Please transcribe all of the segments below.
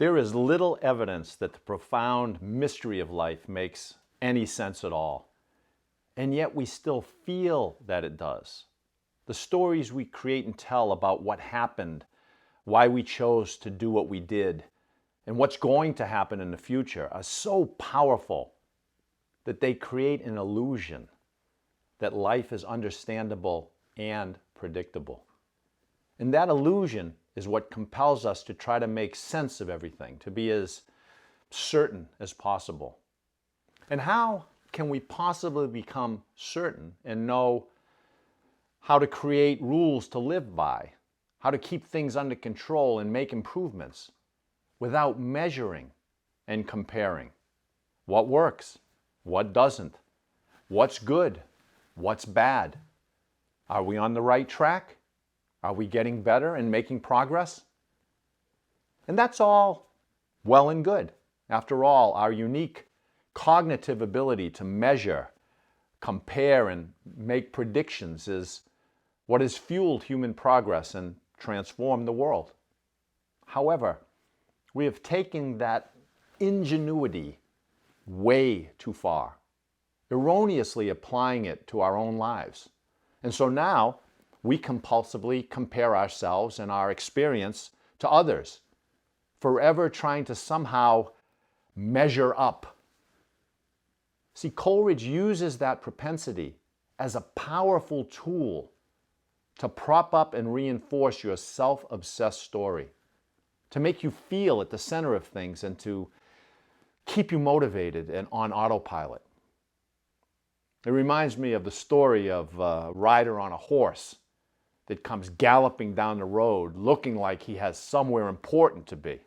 There is little evidence that the profound mystery of life makes any sense at all. And yet we still feel that it does. The stories we create and tell about what happened, why we chose to do what we did, and what's going to happen in the future are so powerful that they create an illusion that life is understandable and predictable. And that illusion is what compels us to try to make sense of everything, to be as certain as possible. And how can we possibly become certain and know how to create rules to live by, how to keep things under control and make improvements without measuring and comparing? What works? What doesn't? What's good? What's bad? Are we on the right track? Are we getting better and making progress? And that's all well and good. After all, our unique cognitive ability to measure, compare, and make predictions is what has fueled human progress and transformed the world. However, we have taken that ingenuity way too far, erroneously applying it to our own lives. And so now we compulsively compare ourselves and our experience to others, forever trying to somehow measure up. See, Coleridge uses that propensity as a powerful tool to prop up and reinforce your self-obsessed story, to make you feel at the center of things and to keep you motivated and on autopilot. It reminds me of the story of a rider on a horse that comes galloping down the road looking like he has somewhere important to be.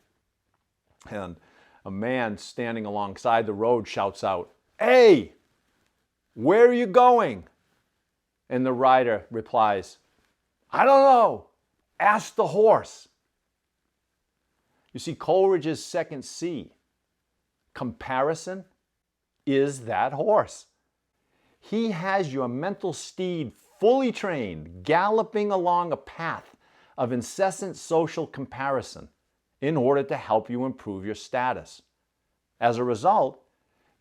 And a man standing alongside the road shouts out, "Hey, where are you going?" And the rider replies, "I don't know. Ask the horse." You see, Coleridge's second C, comparison, is that horse. He has your mental steed fully trained, galloping along a path of incessant social comparison in order to help you improve your status. As a result,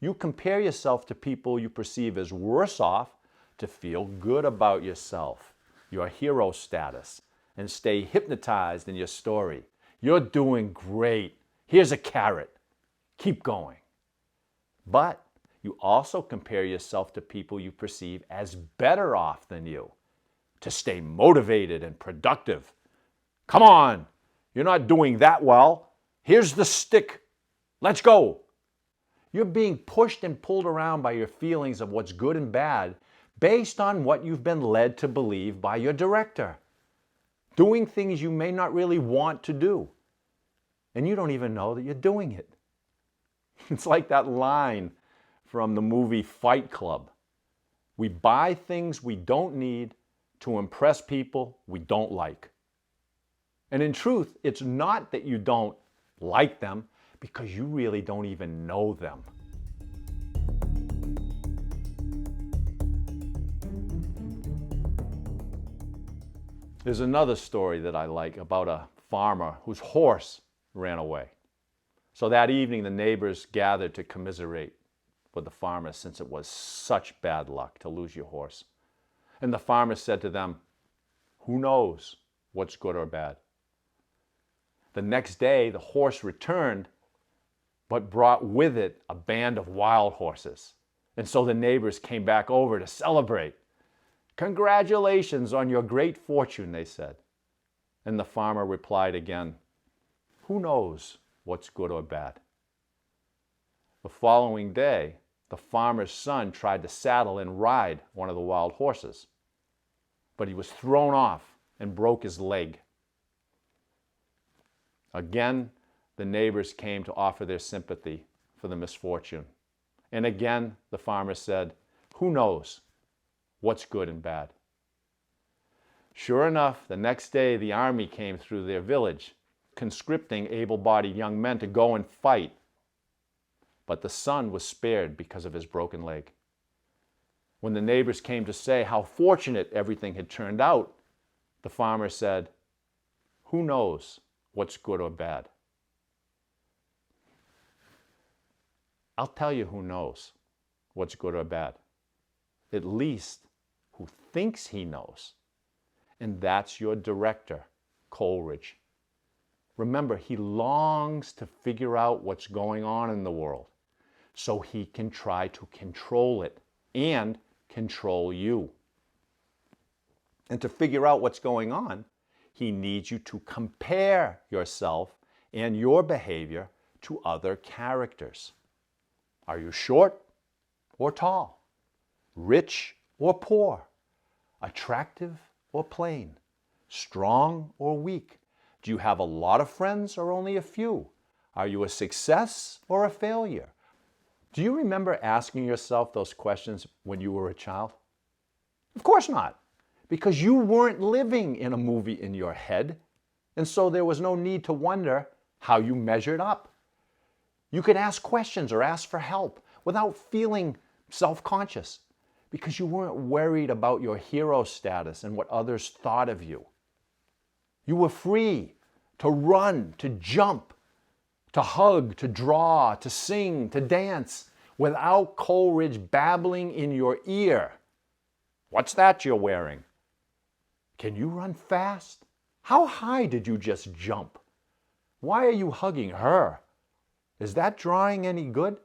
you compare yourself to people you perceive as worse off to feel good about yourself, your hero status, and stay hypnotized in your story. You're doing great. Here's a carrot. Keep going. But you also compare yourself to people you perceive as better off than you to stay motivated and productive. Come on, you're not doing that well. Here's the stick. Let's go. You're being pushed and pulled around by your feelings of what's good and bad based on what you've been led to believe by your director. Doing things you may not really want to do. And you don't even know that you're doing it. It's like that line from the movie Fight Club. We buy things we don't need to impress people we don't like. And in truth, it's not that you don't like them, because you really don't even know them. There's another story that I like about a farmer whose horse ran away. So that evening, the neighbors gathered to commiserate with the farmer, since it was such bad luck to lose your horse. And the farmer said to them, "Who knows what's good or bad?" The next day, the horse returned, but brought with it a band of wild horses. And so the neighbors came back over to celebrate. "Congratulations on your great fortune," they said. And the farmer replied again, "Who knows what's good or bad?" The following day, the farmer's son tried to saddle and ride one of the wild horses, but he was thrown off and broke his leg. Again, the neighbors came to offer their sympathy for the misfortune. And again, the farmer said, "Who knows what's good and bad?" Sure enough, the next day the army came through their village, conscripting able-bodied young men to go and fight. But the son was spared because of his broken leg. When the neighbors came to say how fortunate everything had turned out, the farmer said, "Who knows what's good or bad?" I'll tell you who knows what's good or bad. At least who thinks he knows. And that's your director, Coleridge. Remember, he longs to figure out what's going on in the world so he can try to control it and control you. And to figure out what's going on, he needs you to compare yourself and your behavior to other characters. Are you short or tall? Rich or poor? Attractive or plain? Strong or weak? Do you have a lot of friends or only a few? Are you a success or a failure? Do you remember asking yourself those questions when you were a child? Of course not, because you weren't living in a movie in your head, and so there was no need to wonder how you measured up. You could ask questions or ask for help without feeling self-conscious because you weren't worried about your hero status and what others thought of you. You were free to run, to jump, to hug, to draw, to sing, to dance without Coleridge babbling in your ear. What's that you're wearing? Can you run fast? How high did you just jump? Why are you hugging her? Is that drawing any good?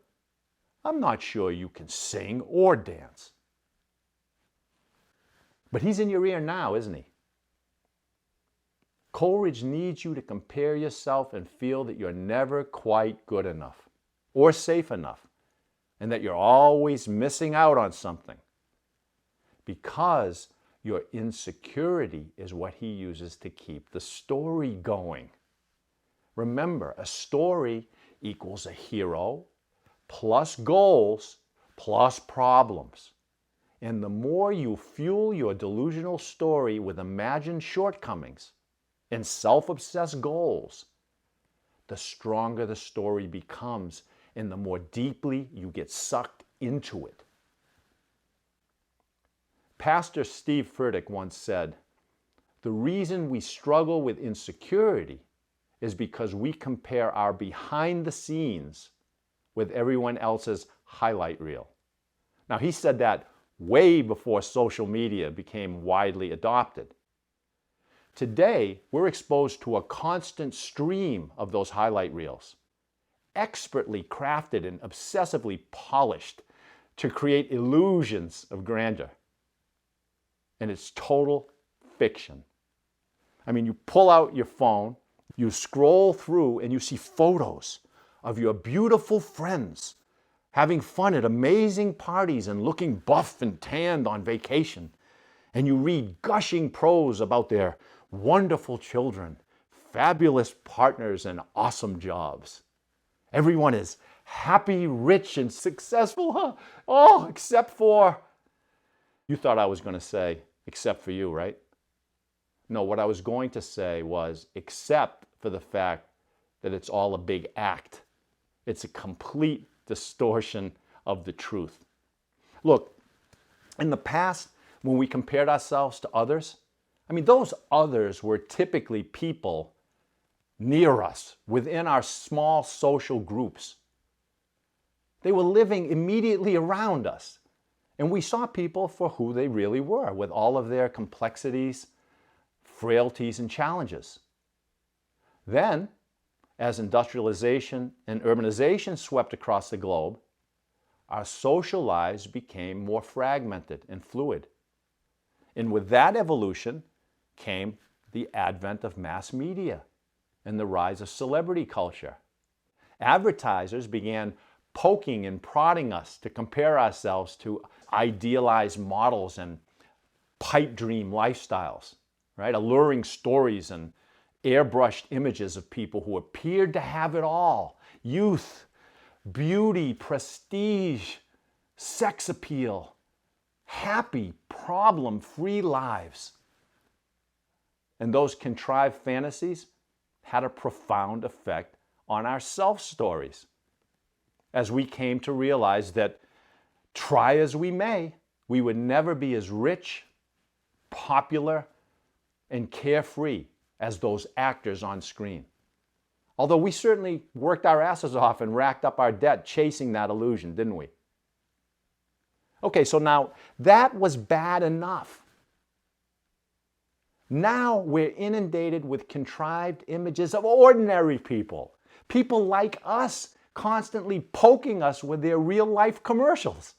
I'm not sure you can sing or dance. But he's in your ear now, isn't he? Coleridge needs you to compare yourself and feel that you're never quite good enough or safe enough and that you're always missing out on something because your insecurity is what he uses to keep the story going. Remember, a story equals a hero plus goals plus problems. And the more you fuel your delusional story with imagined shortcomings and self-obsessed goals, the stronger the story becomes and the more deeply you get sucked into it. Pastor Steve Furtick once said, "The reason we struggle with insecurity is because we compare our behind the scenes with everyone else's highlight reel." Now, he said that way before social media became widely adopted. Today, we're exposed to a constant stream of those highlight reels, expertly crafted and obsessively polished to create illusions of grandeur. And it's total fiction. I mean, you pull out your phone, you scroll through, and you see photos of your beautiful friends having fun at amazing parties and looking buff and tanned on vacation. And you read gushing prose about their wonderful children, fabulous partners, and awesome jobs. Everyone is happy, rich, and successful. Huh? Oh, except for... You thought I was going to say, except for you, right? No, what I was going to say was, except for the fact that it's all a big act. It's a complete distortion of the truth. Look, in the past, when we compared ourselves to others, those others were typically people near us, within our small social groups. They were living immediately around us. And we saw people for who they really were, with all of their complexities, frailties, and challenges. Then, as industrialization and urbanization swept across the globe, our social lives became more fragmented and fluid. And with that evolution came the advent of mass media and the rise of celebrity culture. Advertisers began poking and prodding us to compare ourselves to idealized models and pipe dream lifestyles, right? Alluring stories and airbrushed images of people who appeared to have it all: youth, beauty, prestige, sex appeal, happy, problem-free lives. And those contrived fantasies had a profound effect on our self-stories, as we came to realize that, try as we may, we would never be as rich, popular, and carefree as those actors on screen. Although we certainly worked our asses off and racked up our debt chasing that illusion, didn't we? Okay, so now that was bad enough. Now we're inundated with contrived images of ordinary people. People like us, constantly poking us with their real-life commercials.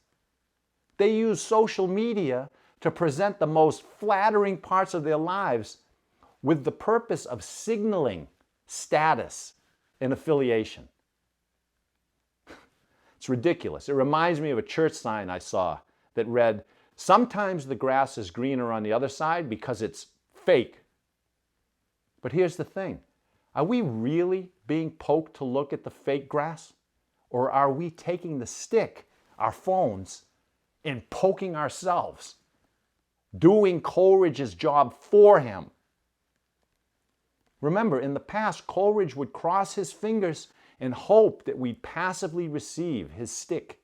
They use social media to present the most flattering parts of their lives with the purpose of signaling status and affiliation. It's ridiculous. It reminds me of a church sign I saw that read, "Sometimes the grass is greener on the other side because it's fake." But here's the thing. Are we really being poked to look at the fake grass? Or are we taking the stick, our phones, and poking ourselves, doing Coleridge's job for him? Remember, in the past, Coleridge would cross his fingers and hope that we'd passively receive his stick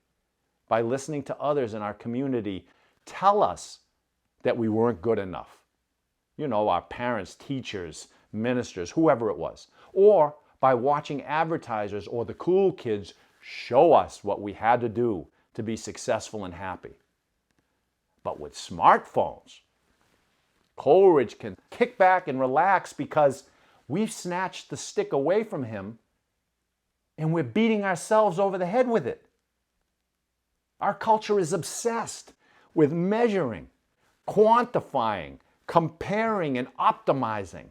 by listening to others in our community tell us that we weren't good enough. You know, our parents, teachers, ministers, whoever it was. Or by watching advertisers or the cool kids show us what we had to do to be successful and happy. But with smartphones, Coleridge can kick back and relax because we've snatched the stick away from him and we're beating ourselves over the head with it. Our culture is obsessed with measuring, quantifying, comparing, and optimizing.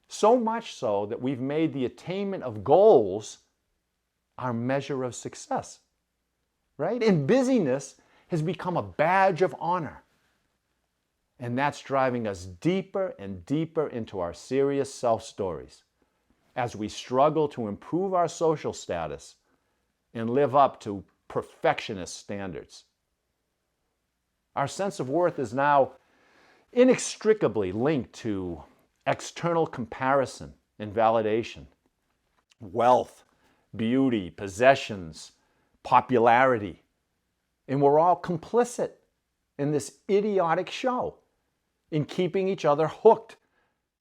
So much so that we've made the attainment of goals our measure of success, right? And busyness has become a badge of honor. And that's driving us deeper and deeper into our serious self-stories as we struggle to improve our social status and live up to perfectionist standards. Our sense of worth is now inextricably linked to external comparison and validation, wealth, beauty, possessions, popularity. And we're all complicit in this idiotic show, in keeping each other hooked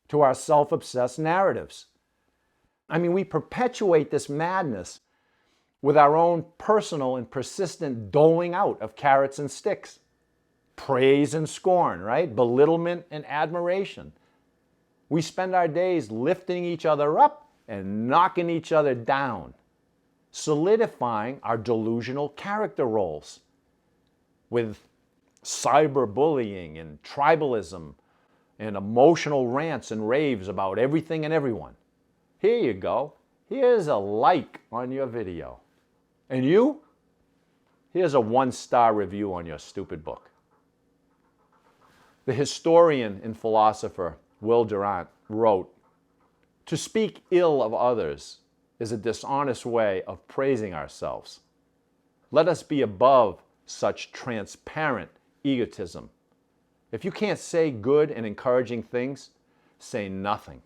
to our self-obsessed narratives. I mean, we perpetuate this madness with our own personal and persistent doling out of carrots and sticks, praise and scorn, right? Belittlement and admiration. We spend our days lifting each other up and knocking each other down, solidifying our delusional character roles with cyberbullying and tribalism and emotional rants and raves about everything and everyone. Here you go. Here's a like on your video. And you? Here's a 1-star review on your stupid book. The historian and philosopher Will Durant wrote, "To speak ill of others is a dishonest way of praising ourselves. Let us be above such transparent egotism. If you can't say good and encouraging things, say nothing."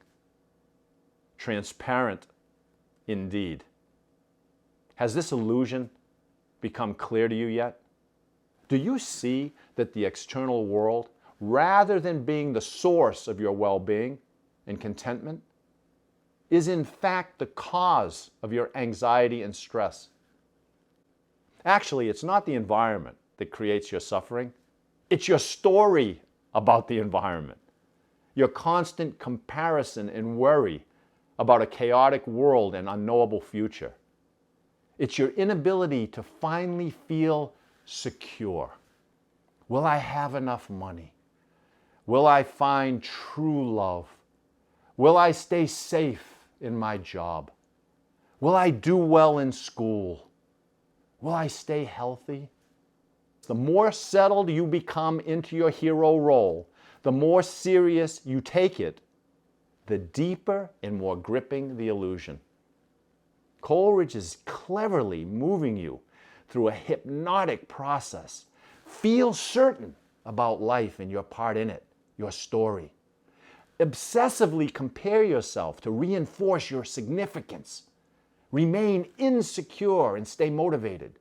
Transparent indeed. Has this illusion become clear to you yet? Do you see that the external world, rather than being the source of your well-being and contentment, is in fact the cause of your anxiety and stress? Actually, it's not the environment that creates your suffering. It's your story about the environment, your constant comparison and worry about a chaotic world and unknowable future. It's your inability to finally feel secure. Will I have enough money? Will I find true love? Will I stay safe in my job? Will I do well in school? Will I stay healthy? The more settled you become into your hero role, the more serious you take it, the deeper and more gripping the illusion. Coleridge is cleverly moving you through a hypnotic process. Feel certain about life and your part in it, your story. Obsessively compare yourself to reinforce your significance. Remain insecure and stay motivated.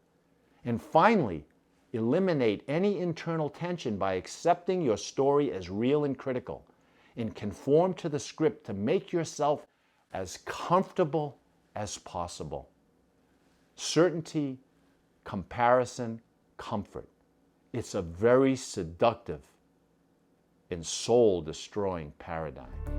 And finally, eliminate any internal tension by accepting your story as real and critical, and conform to the script to make yourself as comfortable as possible. Certainty, comparison, comfort. It's a very seductive and soul-destroying paradigm.